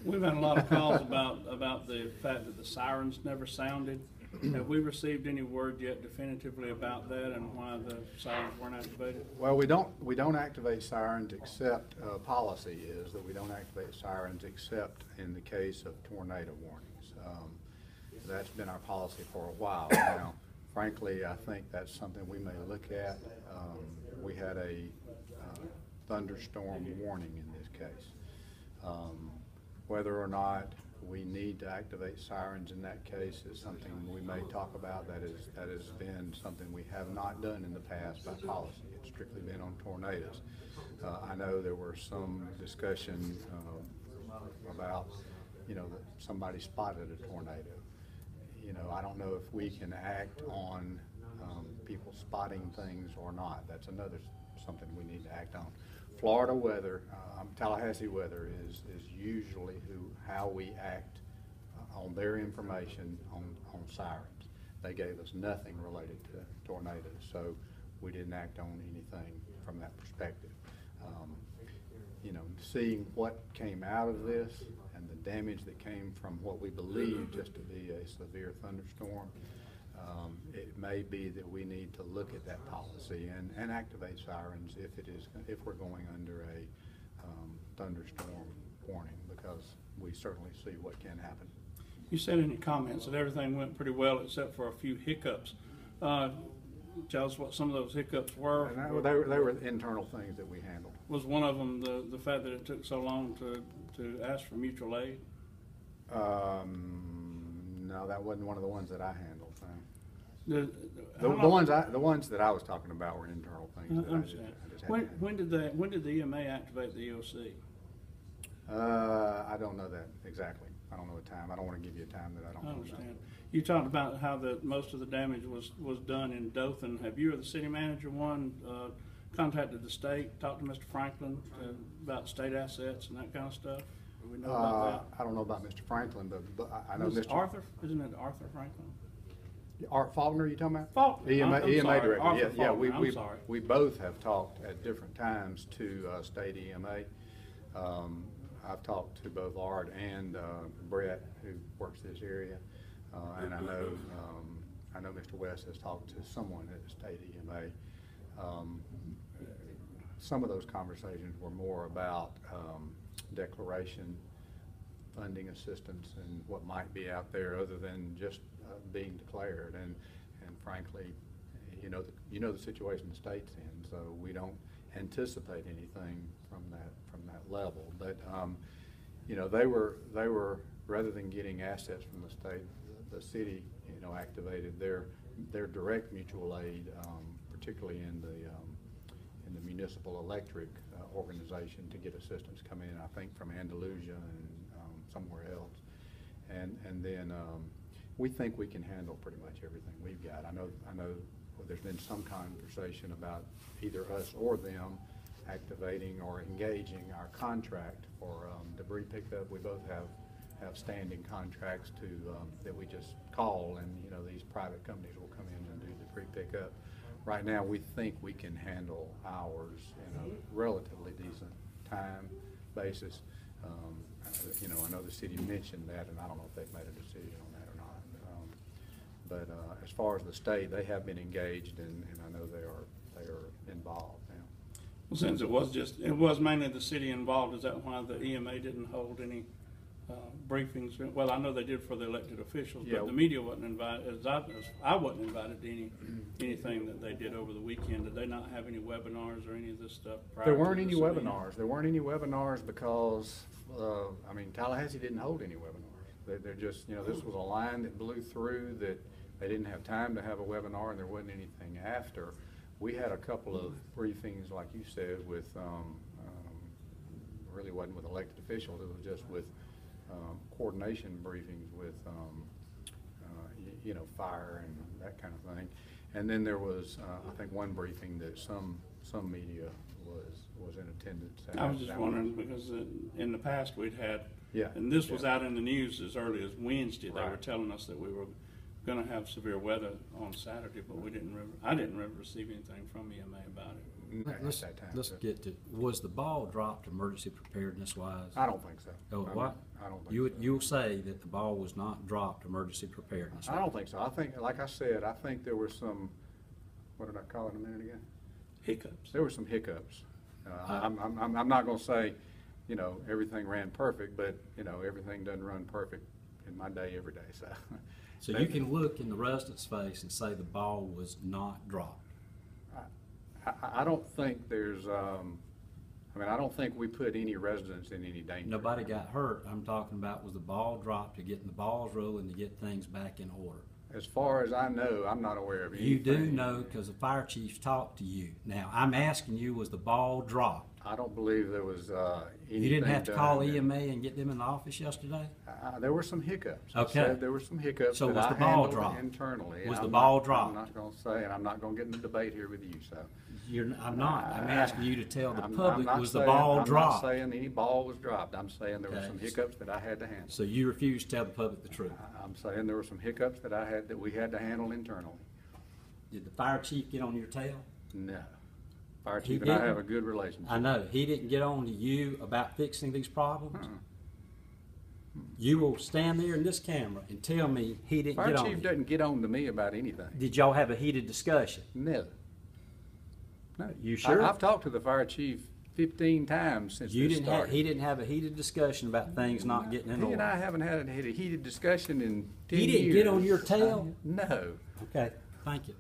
We've had a lot of calls about the fact that the sirens never sounded. Have we received any word yet definitively about that and why the sirens weren't activated? Well, we don't activate sirens except, policy is that we don't activate sirens except in the case of tornado warnings. That's been our policy for a while now. Frankly, I think that's something we may look at. We had a thunderstorm warning in this case. Whether or not we need to activate sirens in that case is something we may talk about. That has been something we have not done in the past by policy. It's strictly been on tornadoes. I know there were some discussion about, that somebody spotted a tornado. I don't know if we can act on people spotting things or not. That's another something we need to act on. Florida weather, Tallahassee weather is usually how we act on their information on sirens. They gave us nothing related to tornadoes, so we didn't act on anything from that perspective. Seeing what came out of this and the damage that came from what we believe just to be a severe thunderstorm, it may be that we need to look at that policy and activate sirens if we're going under a thunderstorm warning, because we certainly see what can happen. You said in your comments that everything went pretty well except for a few hiccups. Tell us what some of those hiccups were. And they were internal things that we handled. Was one of them the fact that it took so long to ask for mutual aid? No, that wasn't one of the ones that I handled. The ones that I was talking about were internal things. I understand. When did the EMA activate the EOC? I don't know that exactly. I don't know the time. I don't want to give you a time that I don't know. I understand. You talked about how most of the damage was done in Dothan. Have you or the city manager contacted the state, talked to Mr. Franklin about state assets and that kind of stuff? Do we know about that? I don't know about Mr. Franklin, but I know Mr. Arthur? Isn't it Arthur Franklin? Art Faulkner, you talking about? Faulkner. EMA director. Arthur Yeah, Faulkner. we both have talked at different times to state EMA. I've talked to both Art and Brett, who works this area, and I know Mr. West has talked to someone at the state EMA. Some of those conversations were more about declaration, funding assistance, and what might be out there other than just being declared. And frankly, the situation the state's in, so we don't anticipate anything from that level. But they were rather than getting assets from the state, the city activated their direct mutual aid, particularly in the municipal electric organization, to get assistance come in, I think from Andalusia and somewhere else, and then we think we can handle pretty much everything we've got. I know there's been some conversation about either us or them activating or engaging our contract for debris pickup. We both have standing contracts that we just call, and these private companies will come in and do debris pickup. Right now, we think we can handle ours in a relatively decent time basis. I know the city mentioned that, and I don't know if they've made a decision on that or not. But as far as the state, they have been engaged, and I know they are involved now. Well, since it was mainly the city involved, is that why the EMA didn't hold any briefings? Well, I know they did for the elected officials, but the media wasn't invited. I wasn't invited to anything that they did over the weekend. Did they not have any webinars or any of this stuff? There weren't any webinars. There weren't any webinars because Tallahassee didn't hold any webinars. They're just, this was a line that blew through that they didn't have time to have a webinar, and there wasn't anything after. We had a couple of briefings, like you said, with really wasn't with elected officials. It was just with coordination briefings with fire and that kind of thing. And then there was I think one briefing that some media was in attendance at. I was just wondering because in the past we'd had, yeah, and this was out in the news as early as Wednesday. They right. were telling us that we were going to have severe weather on Saturday, but I didn't receive anything from EMA about it. at Let's, that time. let's So, get to, was the ball dropped emergency preparedness wise? I don't think so. Oh, I mean, what? I don't think You, so. you'll say that the ball was not dropped emergency preparedness. I don't think so. I think, like I said, I think there were some, what did I call it a minute ago? Hiccups. There were some hiccups. I'm not gonna say, you know, everything ran perfect, but, you know, everything doesn't run perfect in my day every day, so. So you can look in the resident's face and say the ball was not dropped. I don't think there's, I mean, I don't think we put any residents in any danger. Nobody got hurt. I'm talking about was the ball dropped to getting the balls rolling to get things back in order. As far as I know, I'm not aware of anything. You do know because the fire chief talked to you. Now, I'm asking you, was the ball dropped? I don't believe there was anything. You didn't have to call done. EMA and get them in the office yesterday? There were some hiccups. I Okay. said there were some hiccups So that was I the ball handled dropped? internally. Was and the I'm ball not- dropped? I'm not gonna say, and I'm not gonna get in the debate here with you, so. I'm not. I'm asking you to tell the I'm public, not was the saying- ball I'm dropped? not saying any ball was dropped. I'm saying there were Okay. some hiccups that I had to handle. So you refuse to tell the public the truth? I'm saying there were some hiccups that we had to handle internally. Did the fire chief get on your tail? No. Fire He chief and I didn't? have a good relationship. I know. He didn't get on to you about fixing these problems? Uh-uh. You will stand there in this camera and tell me he didn't Fire get on chief you. doesn't get on to me about anything. Did y'all have a heated discussion? No. No. You sure? I've talked to the fire chief 15 times since You this didn't have, started. he didn't have a heated discussion about things not getting in He and I order? haven't had a heated discussion in 10 He years. didn't get on your tail? No. Okay, thank you.